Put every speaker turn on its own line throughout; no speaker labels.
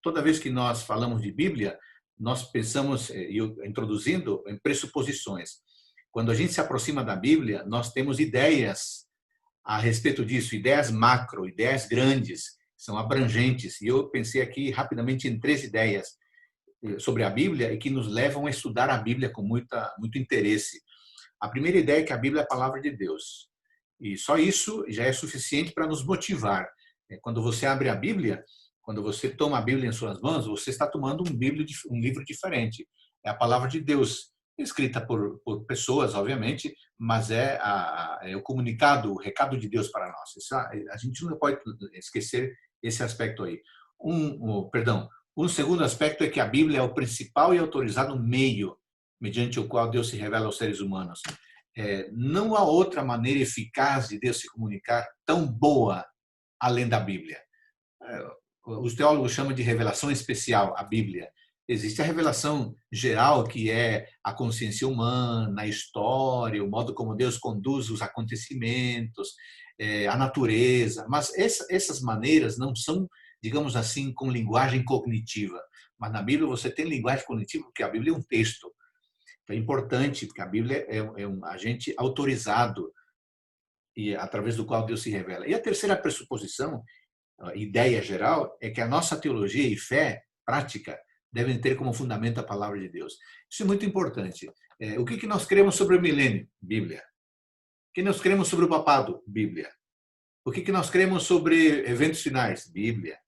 toda vez que nós falamos de Bíblia, nós pensamos, introduzindo, em pressuposições. Quando a gente se aproxima da Bíblia, nós temos ideias a respeito disso, ideias macro, ideias grandes, são abrangentes. E eu pensei aqui rapidamente em 3 ideias sobre a Bíblia e que nos levam a estudar a Bíblia com muito interesse. A primeira ideia é que a Bíblia é a palavra de Deus. E só isso já é suficiente para nos motivar. Quando você abre a Bíblia, quando você toma a Bíblia em suas mãos, você está tomando um livro diferente. É a palavra de Deus, escrita por pessoas, obviamente, mas é o comunicado, o recado de Deus para nós. A gente não pode esquecer esse aspecto aí. Um segundo aspecto é que a Bíblia é o principal e autorizado meio mediante o qual Deus se revela aos seres humanos. Não há outra maneira eficaz de Deus se comunicar tão boa além da Bíblia. Os teólogos chamam de revelação especial a Bíblia. Existe a revelação geral, que é a consciência humana, a história, o modo como Deus conduz os acontecimentos, a natureza. Mas essas maneiras não são, digamos assim, com linguagem cognitiva. Mas na Bíblia você tem linguagem cognitiva, porque a Bíblia é um texto. Então é importante, porque a Bíblia é um agente autorizado e através do qual Deus se revela. E a terceira pressuposição, a ideia geral, é que a nossa teologia e fé prática devem ter como fundamento a palavra de Deus. Isso é muito importante. O que nós cremos sobre o milênio? Bíblia. O que nós cremos sobre o papado? Bíblia. O que nós cremos sobre eventos finais? Bíblia.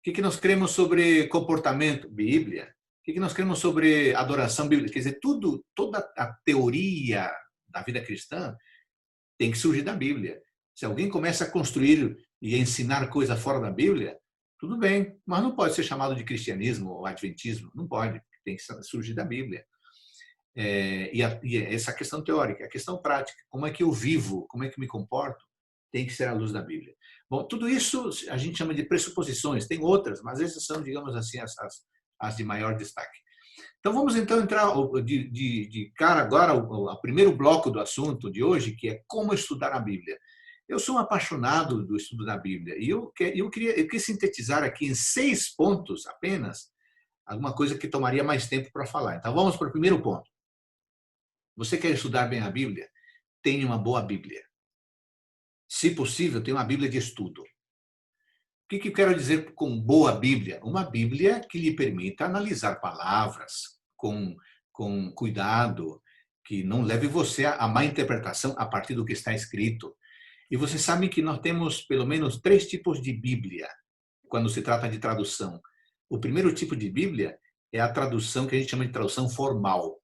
O que nós cremos sobre comportamento? Bíblia. O que nós cremos sobre adoração bíblica? Quer dizer, toda a teoria da vida cristã tem que surgir da Bíblia. Se alguém começa a construir e a ensinar coisa fora da Bíblia, tudo bem, mas não pode ser chamado de cristianismo ou adventismo, não pode, tem que surgir da Bíblia. E essa questão teórica, a questão prática, como é que eu vivo, como é que me comporto, tem que ser à luz da Bíblia. Bom, tudo isso a gente chama de pressuposições, tem outras, mas essas são, digamos assim, as de maior destaque. Então vamos então entrar de cara agora ao primeiro bloco do assunto de hoje, que é como estudar a Bíblia. Eu sou um apaixonado do estudo da Bíblia e eu queria sintetizar aqui em 6 pontos apenas alguma coisa que tomaria mais tempo para falar. Então vamos para o primeiro ponto. Você quer estudar bem a Bíblia? Tenha uma boa Bíblia. Se possível, tenha uma Bíblia de estudo. O que eu quero dizer com boa Bíblia? Uma Bíblia que lhe permita analisar palavras com cuidado, que não leve você a má interpretação a partir do que está escrito. E você sabe que nós temos pelo menos 3 tipos de Bíblia quando se trata de tradução. O primeiro tipo de Bíblia é a tradução que a gente chama de tradução formal.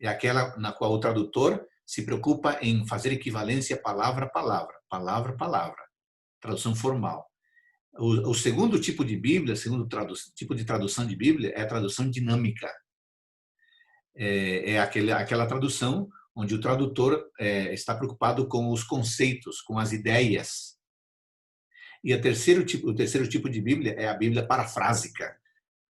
É aquela na qual o tradutor se preocupa em fazer equivalência palavra a palavra, palavra a palavra. Tradução formal. O segundo tipo de Bíblia, segundo tipo de tradução de Bíblia, é a tradução dinâmica. É aquela tradução onde o tradutor está preocupado com os conceitos, com as ideias. E o terceiro tipo de Bíblia é a Bíblia parafrásica,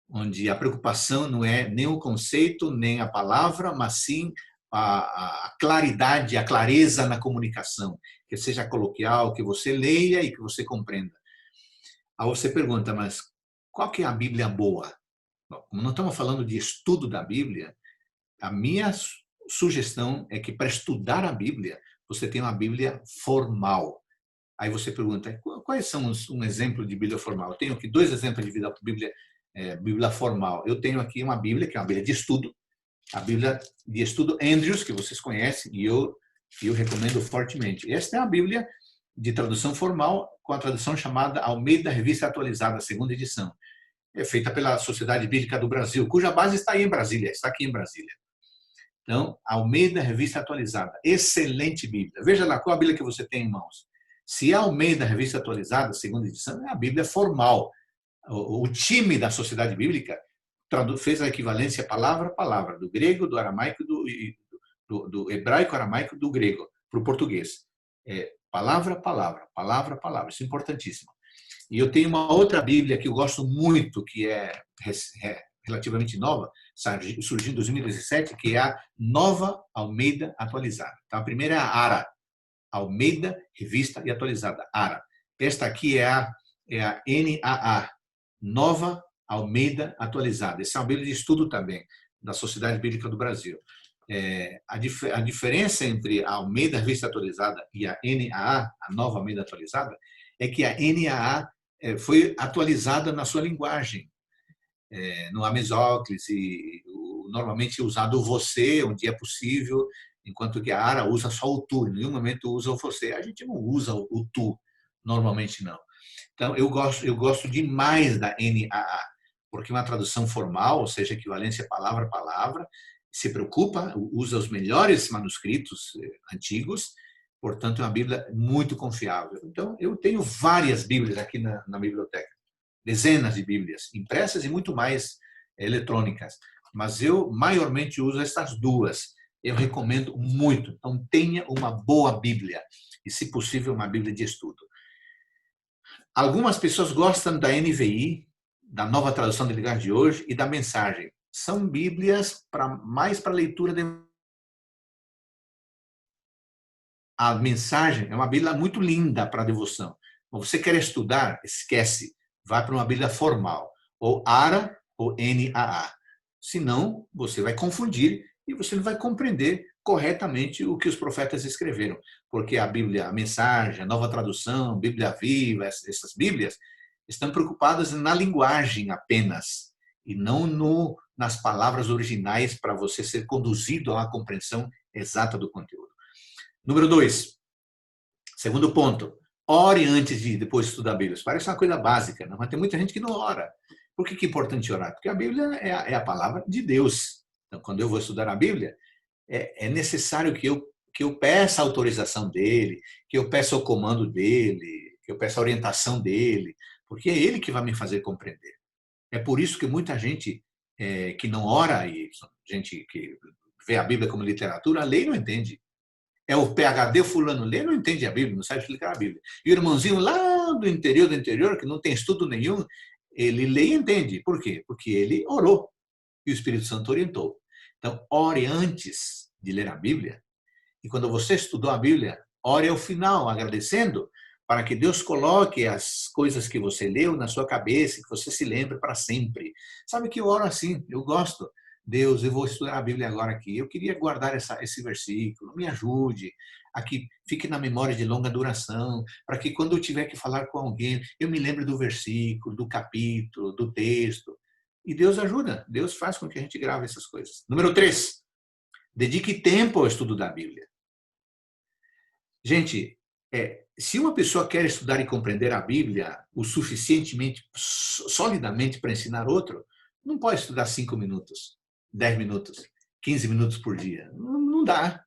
onde a preocupação não é nem o conceito, nem a palavra, mas sim a claridade, a clareza na comunicação, que seja coloquial, que você leia e que você compreenda. Aí você pergunta, mas qual que é a Bíblia boa? Bom, como não estamos falando de estudo da Bíblia, a minha sugestão é que para estudar a Bíblia, você tenha uma Bíblia formal. Aí você pergunta, quais são um exemplo de Bíblia formal? Eu tenho aqui 2 exemplos de Bíblia formal. Eu tenho aqui uma Bíblia, que é uma Bíblia de estudo, a Bíblia de estudo Andrews, que vocês conhecem, e eu recomendo fortemente. Esta é a Bíblia de tradução formal, com a tradução chamada Almeida Revista Atualizada, 2ª edição. É feita pela Sociedade Bíblica do Brasil, cuja base está aí em Brasília, está aqui em Brasília. Então, Almeida Revista Atualizada, excelente Bíblia. Veja lá qual a Bíblia que você tem em mãos. Se é Almeida Revista Atualizada, 2ª edição, é a Bíblia formal. O time da Sociedade Bíblica fez a equivalência palavra a palavra, do grego, do aramaico, do hebraico, aramaico, do grego, para o português. Palavra a palavra, palavra a palavra. Isso é importantíssimo. E eu tenho uma outra Bíblia que eu gosto muito, que é relativamente nova, surgiu em 2017, que é a Nova Almeida Atualizada. Então, a primeira é a ARA, Almeida Revista e Atualizada, ARA. Esta aqui é a NAA, Nova Almeida atualizada. Essa é uma Bíblia de estudo também, da Sociedade Bíblica do Brasil. A diferença entre a Almeida Revista Atualizada e a NAA, a nova Almeida Atualizada, é que a NAA foi atualizada na sua linguagem. No Amesóclis, e normalmente usado o você, onde é possível, enquanto que a ARA usa só o tu, em nenhum momento usa o você. A gente não usa o tu, normalmente não. Então, eu gosto demais da NAA, porque é uma tradução formal, ou seja, equivalência palavra a palavra, se preocupa, usa os melhores manuscritos antigos, portanto, é uma Bíblia muito confiável. Então, eu tenho várias Bíblias aqui na biblioteca, dezenas de Bíblias, impressas e muito mais eletrônicas, mas eu maiormente uso essas duas. Eu recomendo muito. Então, tenha uma boa Bíblia e, se possível, uma Bíblia de estudo. Algumas pessoas gostam da NVI, da Nova Tradução de Linguagem de Hoje, e da Mensagem. São Bíblias mais para leitura de... A Mensagem é uma Bíblia muito linda para devoção. Você quer estudar? Esquece. Vai para uma Bíblia formal, ou ARA ou NAA. Senão, você vai confundir e você não vai compreender corretamente o que os profetas escreveram. Porque a Bíblia, a Mensagem, a Nova Tradução, Bíblia Viva, essas Bíblias, estão preocupadas na linguagem apenas, e não nas palavras originais para você ser conduzido a uma compreensão exata do conteúdo. Número 2, segundo ponto. Ore antes de depois estudar a Bíblia. Isso parece uma coisa básica, não? Mas tem muita gente que não ora. Por que é importante orar? Porque a Bíblia é a palavra de Deus. Então, quando eu vou estudar a Bíblia, é necessário que eu peça a autorização dele, que eu peça o comando dele, que eu peça a orientação dele, porque é ele que vai me fazer compreender. É por isso que muita gente que não ora, e gente que vê a Bíblia como literatura, lê e não entende. É o PhD fulano lê, não entende a Bíblia, não sabe explicar a Bíblia. E o irmãozinho lá do interior, que não tem estudo nenhum, ele lê e entende. Por quê? Porque ele orou e o Espírito Santo orientou. Então, ore antes de ler a Bíblia. E quando você estudou a Bíblia, ore ao final, agradecendo, para que Deus coloque as coisas que você leu na sua cabeça, que você se lembre para sempre. Sabe que eu oro assim, eu gosto. Deus, eu vou estudar a Bíblia agora aqui. Eu queria guardar esse versículo. Me ajude a que fique na memória de longa duração, para que quando eu tiver que falar com alguém, eu me lembre do versículo, do capítulo, do texto. E Deus ajuda. Deus faz com que a gente grave essas coisas. Número 3. Dedique tempo ao estudo da Bíblia. Gente, se uma pessoa quer estudar e compreender a Bíblia o suficientemente, solidamente para ensinar outro, não pode estudar 5 minutos. 10 minutos, 15 minutos por dia. Não dá.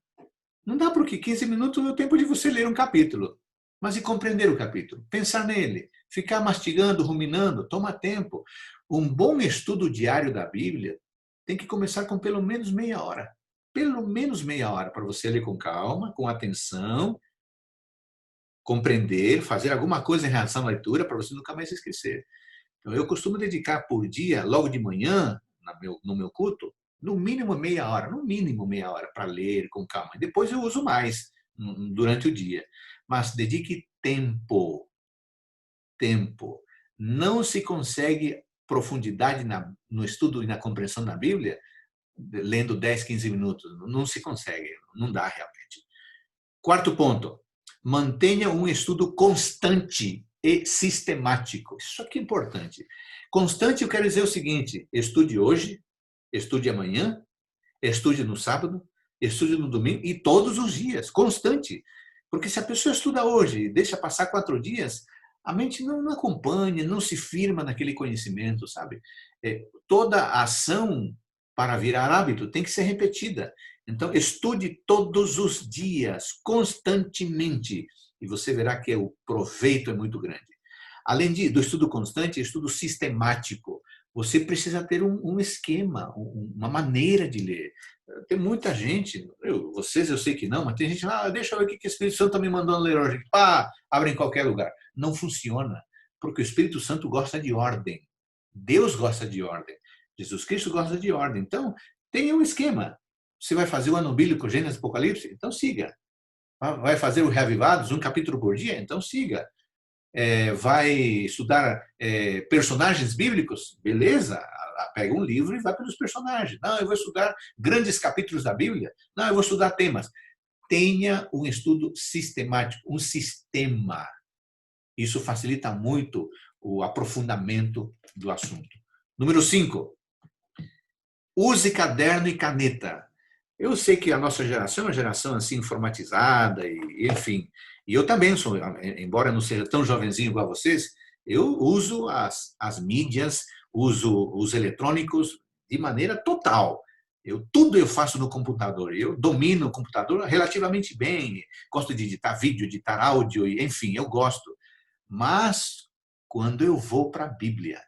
Não dá porque 15 minutos é o tempo de você ler um capítulo. Mas e compreender o capítulo? Pensar nele, ficar mastigando, ruminando, toma tempo. Um bom estudo diário da Bíblia tem que começar com pelo menos meia hora. Pelo menos meia hora para você ler com calma, com atenção, compreender, fazer alguma coisa em relação à leitura para você nunca mais esquecer. Então, eu costumo dedicar por dia, logo de manhã, no meu culto, no mínimo meia hora para ler com calma. Depois eu uso mais durante o dia. Mas dedique tempo. Tempo. Não se consegue profundidade no estudo e na compreensão da Bíblia lendo 10, 15 minutos. Não se consegue, não dá realmente. Quarto ponto. Mantenha um estudo constante e sistemático. Isso aqui é importante. Constante, eu quero dizer o seguinte: estude hoje, estude amanhã, estude no sábado, estude no domingo e todos os dias, constante. Porque se a pessoa estuda hoje e deixa passar 4 dias, a mente não acompanha, não se firma naquele conhecimento, sabe? Toda a ação para virar hábito tem que ser repetida. Então, estude todos os dias, constantemente, e você verá que o proveito é muito grande. Além do estudo constante, estudo sistemático. Você precisa ter um esquema, uma maneira de ler. Tem muita gente, vocês eu sei que não, mas tem gente, deixa eu ver o que o Espírito Santo está me mandando ler hoje. Pá, abre em qualquer lugar. Não funciona, porque o Espírito Santo gosta de ordem. Deus gosta de ordem. Jesus Cristo gosta de ordem. Então, tenha um esquema. Você vai fazer o ano bíblico, Gênesis, Apocalipse? Então siga. Vai fazer o Reavivados, um capítulo por dia? Então siga. vai estudar personagens bíblicos? Beleza, pega um livro e vai pelos personagens. Não, eu vou estudar grandes capítulos da Bíblia. Não, eu vou estudar temas. Tenha um estudo sistemático, um sistema. Isso facilita muito o aprofundamento do assunto. Número 5. Use caderno e caneta. Eu sei que a nossa geração é uma geração assim informatizada, e enfim. E eu também sou, embora não seja tão jovenzinho igual a vocês, eu uso as mídias, uso os eletrônicos de maneira total. Tudo eu faço no computador. Eu domino o computador relativamente bem. Gosto de editar vídeo, editar áudio, enfim, eu gosto. Mas quando eu vou para a Bíblia,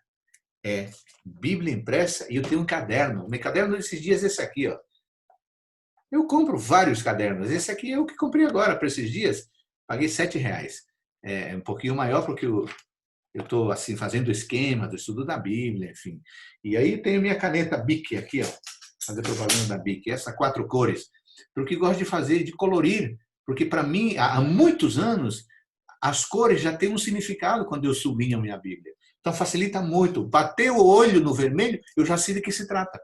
Bíblia impressa, e eu tenho um caderno. O meu caderno desses dias é esse aqui, ó. Eu compro vários cadernos. Esse aqui é o que comprei agora, para esses dias. Paguei R$7. É um pouquinho maior, porque eu estou assim, fazendo o esquema do estudo da Bíblia, enfim. E aí tenho minha caneta Bic aqui, ó. Fazer propaganda da Bic. Essa 4 cores. Porque gosto de fazer, de colorir. Porque para mim, há muitos anos, as cores já têm um significado quando eu sublinho a minha Bíblia. Então facilita muito. Bater o olho no vermelho, eu já sei de que se trata.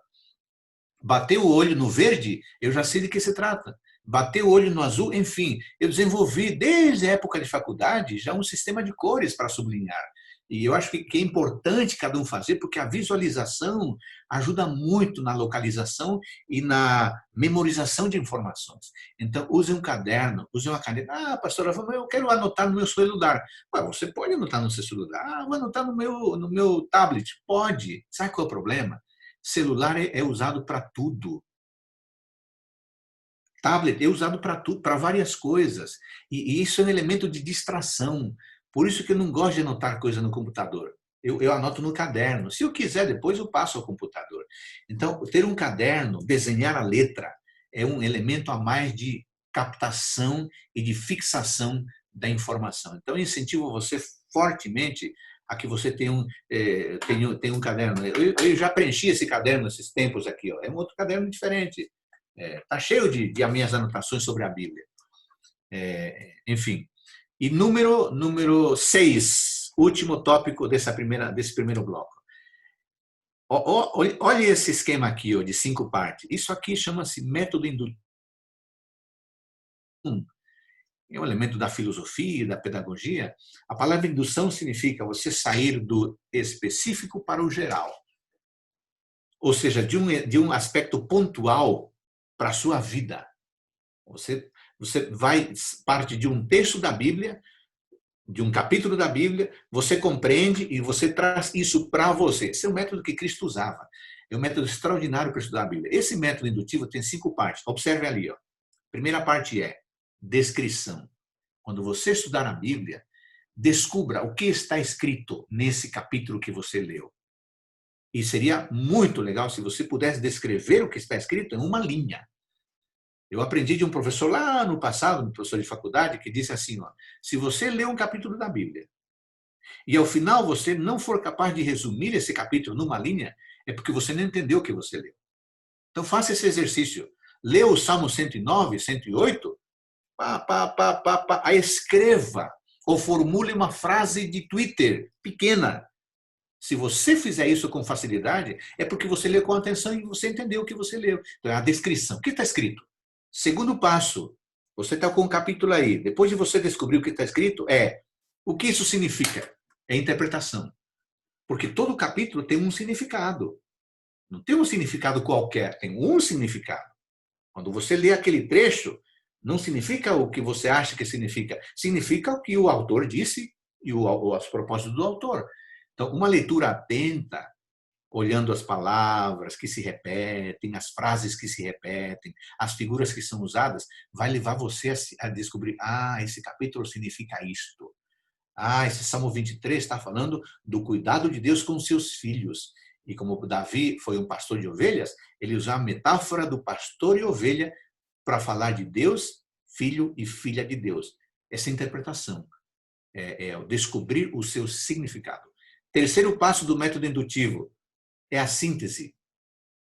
Bater o olho no verde, eu já sei de que se trata. Bater o olho no azul, enfim, eu desenvolvi desde a época de faculdade já um sistema de cores para sublinhar. E eu acho que é importante cada um fazer, porque a visualização ajuda muito na localização e na memorização de informações. Então, use um caderno, use uma caneta. Ah, pastora, eu quero anotar no meu celular. Você pode anotar no seu celular. Ah, vou anotar no meu tablet. Pode. Sabe qual é o problema? Celular é usado para tudo. Tablet é usado para tudo, para várias coisas. E isso é um elemento de distração. Por isso que eu não gosto de anotar coisa no computador. Eu anoto no caderno. Se eu quiser, depois eu passo ao computador. Então, ter um caderno, desenhar a letra, é um elemento a mais de captação e de fixação da informação. Então, eu incentivo você fortemente a que você tenha um caderno. Eu já preenchi esse caderno esses tempos aqui. Ó. É um outro caderno diferente. Está cheio de minhas anotações sobre a Bíblia. Enfim. E número 6, último tópico desse primeiro bloco. Olha esse esquema aqui, ó, de 5 partes. Isso aqui chama-se método indutivo. É um elemento da filosofia, da pedagogia. A palavra indução significa você sair do específico para o geral. Ou seja, de um aspecto pontual para a sua vida. Você parte de um texto da Bíblia, de um capítulo da Bíblia, você compreende e você traz isso para você. Esse é o método que Cristo usava. É um método extraordinário para estudar a Bíblia. Esse método indutivo tem 5 partes. Observe ali. Ó. Primeira parte é descrição. Quando você estudar a Bíblia, descubra o que está escrito nesse capítulo que você leu. E seria muito legal se você pudesse descrever o que está escrito em uma linha. Eu aprendi de um professor lá no passado, um professor de faculdade, que disse assim, ó, se você lê um capítulo da Bíblia e ao final você não for capaz de resumir esse capítulo numa linha, é porque você não entendeu o que você leu. Então faça esse exercício. Lê o Salmo 109, 108, aí escreva ou formule uma frase de Twitter pequena. Se você fizer isso com facilidade, é porque você leu com atenção e você entendeu o que você leu. Então, é a descrição. O que está escrito? Segundo passo, você está com um capítulo aí. Depois de você descobrir o que está escrito, o que isso significa? É interpretação. Porque todo capítulo tem um significado. Não tem um significado qualquer, tem um significado. Quando você lê aquele trecho, não significa o que você acha que significa. Significa o que o autor disse e os propósitos do autor. Então, uma leitura atenta, olhando as palavras que se repetem, as frases que se repetem, as figuras que são usadas, vai levar você a descobrir, esse capítulo significa isto. Esse Salmo 23 está falando do cuidado de Deus com os seus filhos. E como Davi foi um pastor de ovelhas, ele usou a metáfora do pastor e ovelha para falar de Deus, filho e filha de Deus. Essa interpretação é descobrir o seu significado. Terceiro passo do método indutivo é a síntese.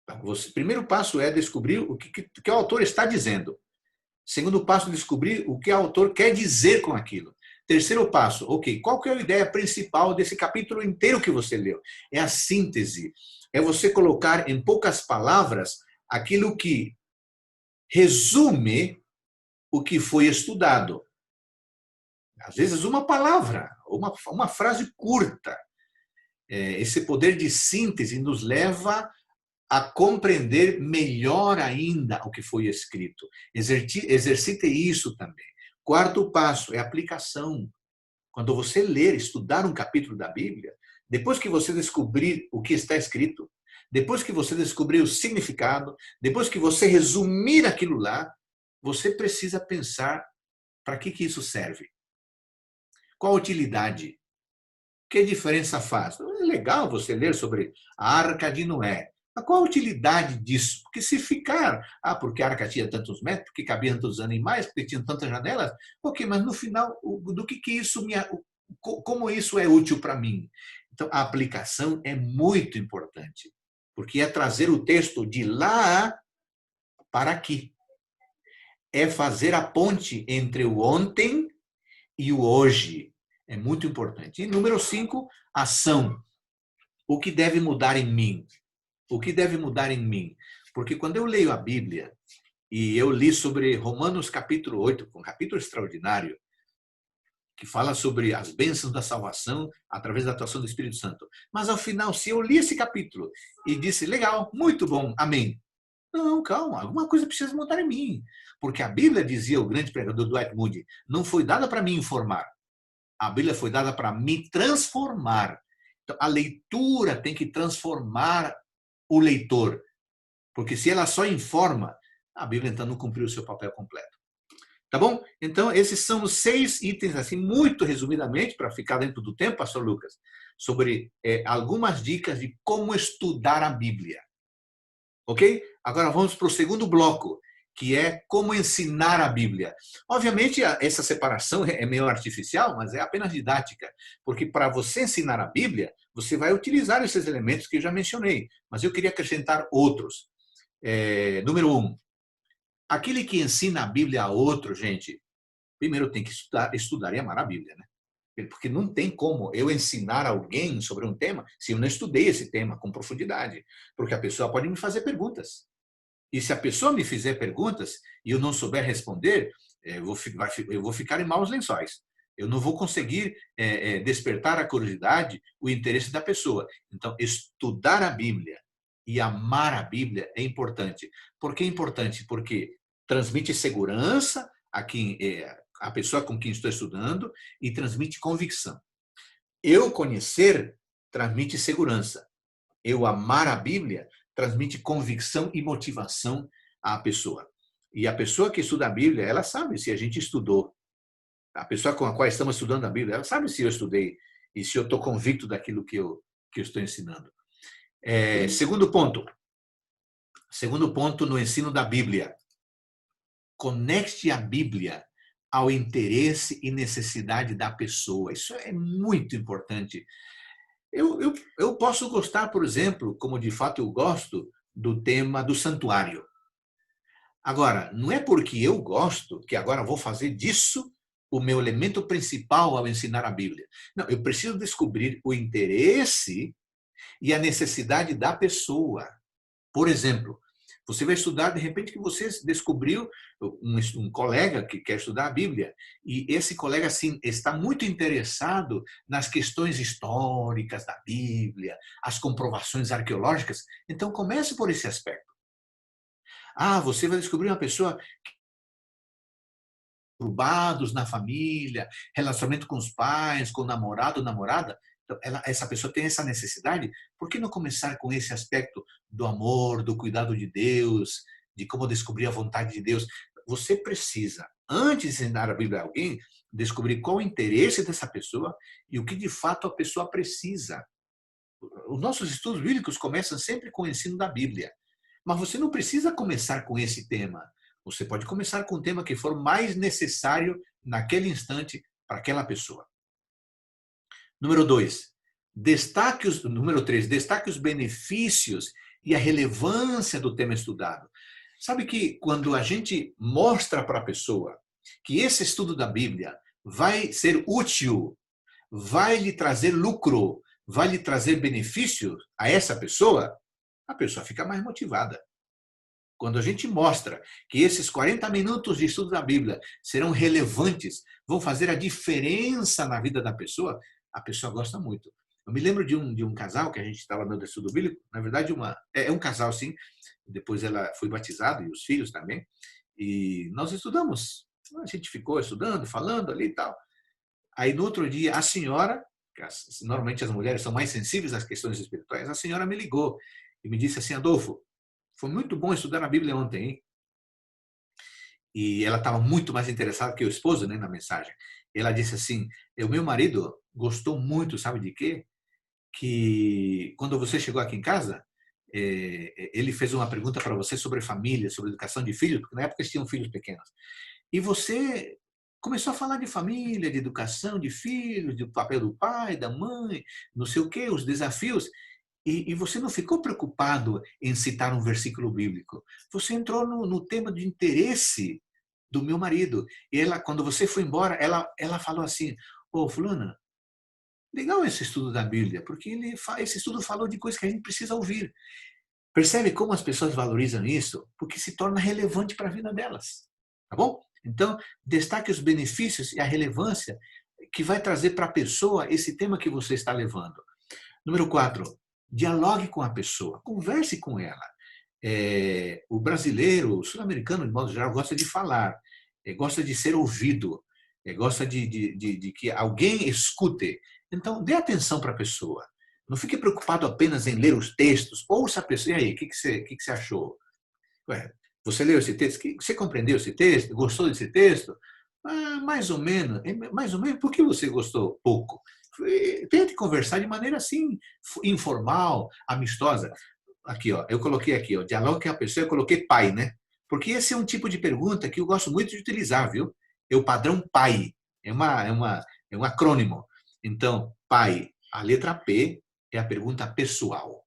O primeiro passo é descobrir o que o autor está dizendo. Segundo passo, descobrir o que o autor quer dizer com aquilo. Terceiro passo, ok, qual que é a ideia principal desse capítulo inteiro que você leu? É a síntese, é você colocar em poucas palavras aquilo que resume o que foi estudado. Às vezes uma palavra, uma frase curta. Esse poder de síntese nos leva a compreender melhor ainda o que foi escrito. Exercite isso também. Quarto passo é aplicação. Quando você ler, estudar um capítulo da Bíblia, depois que você descobrir o que está escrito, depois que você descobrir o significado, depois que você resumir aquilo lá, você precisa pensar para que isso serve. Qual a utilidade? Que diferença faz? É legal você ler sobre a Arca de Noé. Mas qual a utilidade disso? Porque se ficar, porque a arca tinha tantos metros, porque cabiam tantos animais, porque tinha tantas janelas, ok, mas no final, do que isso como isso é útil para mim? Então, a aplicação é muito importante, porque é trazer o texto de lá para aqui. É fazer a ponte entre o ontem e o hoje. É muito importante. E número 5, ação. O que deve mudar em mim? O que deve mudar em mim? Porque quando eu leio a Bíblia, e eu li sobre Romanos capítulo 8, um capítulo extraordinário, que fala sobre as bênçãos da salvação através da atuação do Espírito Santo. Mas ao final, se eu li esse capítulo e disse, legal, muito bom, amém. Não, calma, alguma coisa precisa mudar em mim. Porque a Bíblia, dizia o grande pregador Dwight Moody, não foi dada para me informar. A Bíblia foi dada para me transformar. Então, a leitura tem que transformar o leitor. Porque se ela só informa, a Bíblia então não cumpriu o seu papel completo. Tá bom? Então, esses são os 6 itens, assim, muito resumidamente, para ficar dentro do tempo, pastor Lucas, sobre algumas dicas de como estudar a Bíblia. Ok? Agora vamos para o segundo bloco, que é como ensinar a Bíblia. Obviamente, essa separação é meio artificial, mas é apenas didática, porque para você ensinar a Bíblia, você vai utilizar esses elementos que eu já mencionei, mas eu queria acrescentar outros. Número 1, aquele que ensina a Bíblia a outro, gente, primeiro tem que estudar e amar a Bíblia, né? Porque não tem como eu ensinar alguém sobre um tema se eu não estudei esse tema com profundidade. Porque a pessoa pode me fazer perguntas. E se a pessoa me fizer perguntas e eu não souber responder, eu vou ficar em maus lençóis. Eu não vou conseguir despertar a curiosidade, o interesse da pessoa. Então, estudar a Bíblia e amar a Bíblia é importante. Por que é importante? Porque transmite segurança a quem a pessoa com quem estou estudando e transmite convicção. Eu conhecer transmite segurança. Eu amar a Bíblia transmite convicção e motivação à pessoa. E a pessoa que estuda a Bíblia, ela sabe se a gente estudou. A pessoa com a qual estamos estudando a Bíblia, ela sabe se eu estudei e se eu estou convicto daquilo que eu estou ensinando. Segundo ponto no ensino da Bíblia. Conecte a Bíblia ao interesse e necessidade da pessoa. Isso é muito importante. Eu posso gostar, por exemplo, como de fato eu gosto, do tema do santuário. Agora, não é porque eu gosto que agora vou fazer disso o meu elemento principal ao ensinar a Bíblia. Não, eu preciso descobrir o interesse e a necessidade da pessoa. Por exemplo, você vai estudar, de repente, que você descobriu um colega que quer estudar a Bíblia, e esse colega assim, está muito interessado nas questões históricas da Bíblia, as comprovações arqueológicas. Então, comece por esse aspecto. Você vai descobrir uma pessoa conturbados na família, relacionamento com os pais, com o namorado, namorada. Então, essa pessoa tem essa necessidade. Por que não começar com esse aspecto do amor, do cuidado de Deus, de como descobrir a vontade de Deus? Você precisa, antes de ensinar a Bíblia a alguém, descobrir qual o interesse dessa pessoa e o que de fato a pessoa precisa. Os nossos estudos bíblicos começam sempre com o ensino da Bíblia. Mas você não precisa começar com esse tema. Você pode começar com o tema que for mais necessário naquele instante para aquela pessoa. Número 3, destaque os benefícios e a relevância do tema estudado. Sabe que quando a gente mostra para a pessoa que esse estudo da Bíblia vai ser útil, vai lhe trazer lucro, vai lhe trazer benefício a essa pessoa, a pessoa fica mais motivada. Quando a gente mostra que esses 40 minutos de estudo da Bíblia serão relevantes, vão fazer a diferença na vida da pessoa, a pessoa gosta muito. Eu me lembro de um casal que a gente estava no estudo bíblico, na verdade é um casal sim, depois ela foi batizada e os filhos também, e nós estudamos, a gente ficou estudando, falando ali e tal. Aí no outro dia a senhora, normalmente as mulheres são mais sensíveis às questões espirituais, a senhora me ligou e me disse assim: Adolfo, foi muito bom estudar a Bíblia ontem, hein? E ela estava muito mais interessada que o esposo, né, na mensagem. Ela disse assim: o meu marido gostou muito, sabe de quê? Que quando você chegou aqui em casa, ele fez uma pergunta para você sobre família, sobre educação de filhos, porque na época eles tinham filhos pequenos. E você começou a falar de família, de educação de filhos, do papel do pai, da mãe, não sei o quê, os desafios. E você não ficou preocupado em citar um versículo bíblico. Você entrou no tema de interesse do meu marido. E ela, quando você foi embora, ela falou assim: ô, fulana, legal esse estudo da Bíblia, porque esse estudo falou de coisas que a gente precisa ouvir. Percebe como as pessoas valorizam isso? Porque se torna relevante para a vida delas. Tá bom? Então, destaque os benefícios e a relevância que vai trazer para a pessoa esse tema que você está levando. Número 4, dialogue com a pessoa, converse com ela. O brasileiro, o sul-americano, de modo geral, gosta de falar, gosta de ser ouvido, gosta de que alguém escute. Então, dê atenção para a pessoa. Não fique preocupado apenas em ler os textos. Ouça a pessoa. E aí, o que você achou? Ué, você leu esse texto? Você compreendeu esse texto? Gostou desse texto? Ah, mais ou menos. Mais ou menos. Por que você gostou pouco? Tente conversar de maneira assim, informal, amistosa. Aqui, ó, eu coloquei aqui, ó, diálogo com a pessoa, eu coloquei pai, né? Porque esse é um tipo de pergunta que eu gosto muito de utilizar, viu? É o padrão pai. É um acrônimo. Então, pai, a letra P é a pergunta pessoal.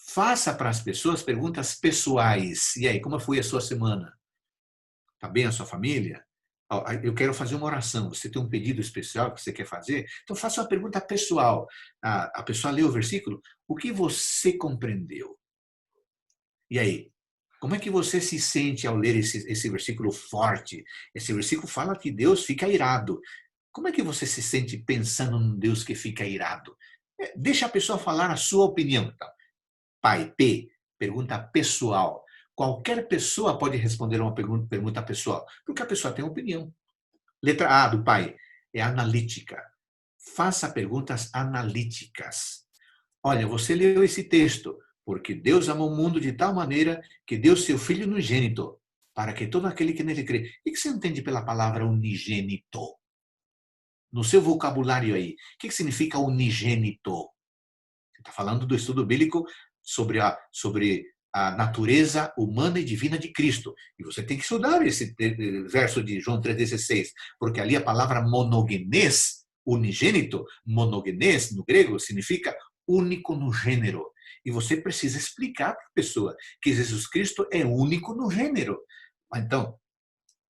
Faça para as pessoas perguntas pessoais. E aí, como foi a sua semana? Está bem a sua família? Eu quero fazer uma oração. Você tem um pedido especial que você quer fazer? Então, faça uma pergunta pessoal. A pessoa lê o versículo. O que você compreendeu? E aí? Como é que você se sente ao ler esse versículo forte? Esse versículo fala que Deus fica irado. Como é que você se sente pensando num Deus que fica irado? Deixa a pessoa falar a sua opinião. Então. Pai, P, pergunta pessoal. Qualquer pessoa pode responder uma pergunta pessoal, porque a pessoa tem opinião. Letra A do pai é analítica. Faça perguntas analíticas. Olha, você leu esse texto, porque Deus amou o mundo de tal maneira que deu seu Filho unigênito, para que todo aquele que nele crê. O que você entende pela palavra unigênito? No seu vocabulário aí, o que significa unigênito? Você está falando do estudo bíblico sobre a natureza humana e divina de Cristo. E você tem que estudar esse verso de João 3,16, porque ali a palavra monogenes, unigênito, monogenes no grego significa único no gênero. E você precisa explicar para a pessoa que Jesus Cristo é único no gênero. Então,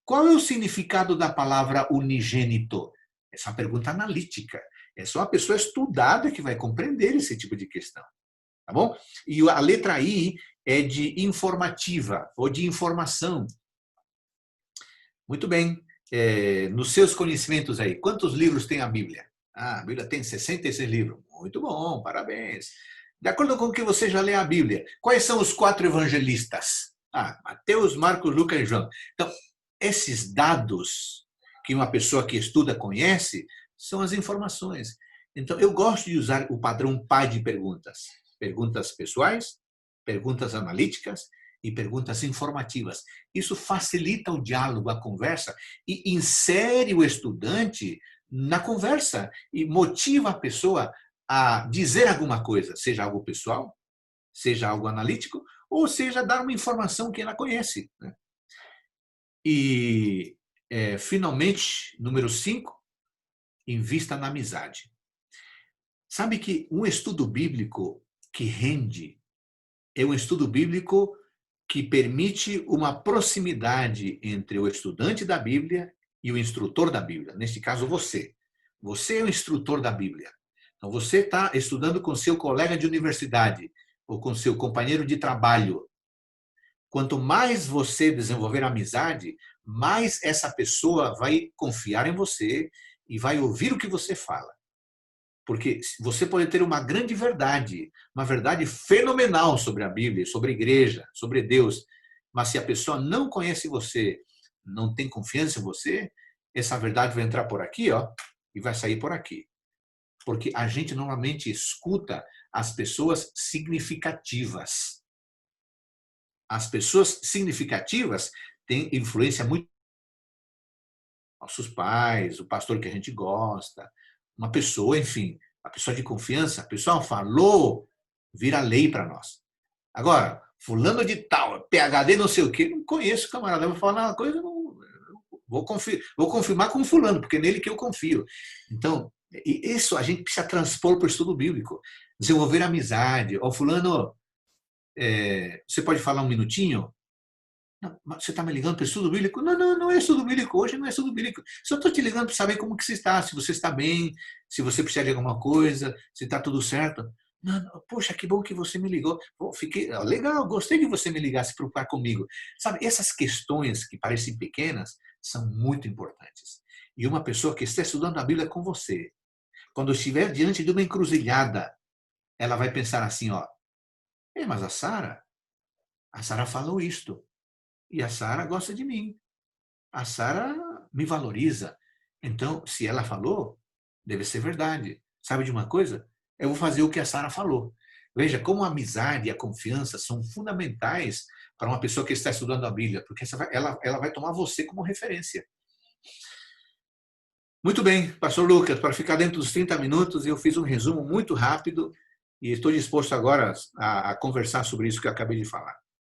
qual é o significado da palavra unigênito? Essa é uma pergunta analítica. É só a pessoa estudada que vai compreender esse tipo de questão. Tá bom? E a letra I é de informativa ou de informação. Muito bem. Nos seus conhecimentos aí, quantos livros tem a Bíblia? Ah, a Bíblia tem 66 livros. Muito bom, parabéns. De acordo com o que você já lê a Bíblia, quais são os 4 evangelistas? Ah, Mateus, Marcos, Lucas e João. Então, esses dados que uma pessoa que estuda conhece são as informações. Então, eu gosto de usar o padrão PAI de perguntas. Perguntas pessoais, perguntas analíticas e perguntas informativas. Isso facilita o diálogo, a conversa e insere o estudante na conversa e motiva a pessoa a dizer alguma coisa, seja algo pessoal, seja algo analítico, ou seja, dar uma informação que ela conhece. Né? E, finalmente, número 5, invista na amizade. Sabe que um estudo bíblico que rende é um estudo bíblico que permite uma proximidade entre o estudante da Bíblia e o instrutor da Bíblia. Neste caso, você. Você é o instrutor da Bíblia. Então, você está estudando com seu colega de universidade ou com seu companheiro de trabalho. Quanto mais você desenvolver amizade, mais essa pessoa vai confiar em você e vai ouvir o que você fala. Porque você pode ter uma grande verdade, uma verdade fenomenal sobre a Bíblia, sobre a igreja, sobre Deus, mas se a pessoa não conhece você, não tem confiança em você, essa verdade vai entrar por aqui, ó, e vai sair por aqui. Porque a gente normalmente escuta as pessoas significativas. As pessoas significativas têm influência muito. Nossos pais, o pastor que a gente gosta, uma pessoa, enfim, a pessoa de confiança, a pessoa falou, vira lei para nós. Agora, fulano de tal, PhD não sei o quê, não conheço o camarada, vou falar uma coisa, não, vou confirmar com fulano, porque é nele que eu confio. Então, isso a gente precisa transpor para o estudo bíblico, desenvolver amizade. Ó, fulano, você pode falar um minutinho? Não, você está me ligando para estudo bíblico? Não, não, não é estudo bíblico, hoje não é estudo bíblico. Só estou te ligando para saber como que você está, se você está bem, se você precisa de alguma coisa, se está tudo certo. Não, não, poxa, que bom que você me ligou. Pô, fiquei legal, gostei de você me ligar, se preocupar comigo. Sabe, essas questões que parecem pequenas são muito importantes. E uma pessoa que está estudando a Bíblia com você, quando estiver diante de uma encruzilhada, ela vai pensar assim, ó, mas a Sara falou isto. E a Sara gosta de mim. A Sara me valoriza. Então, se ela falou, deve ser verdade. Sabe de uma coisa? Eu vou fazer o que a Sara falou. Veja como a amizade e a confiança são fundamentais para uma pessoa que está estudando a Bíblia, porque ela vai tomar você como referência. Muito bem, pastor Lucas, para ficar dentro dos 30 minutos, eu fiz um resumo muito rápido e estou disposto agora a conversar sobre isso que eu acabei de falar.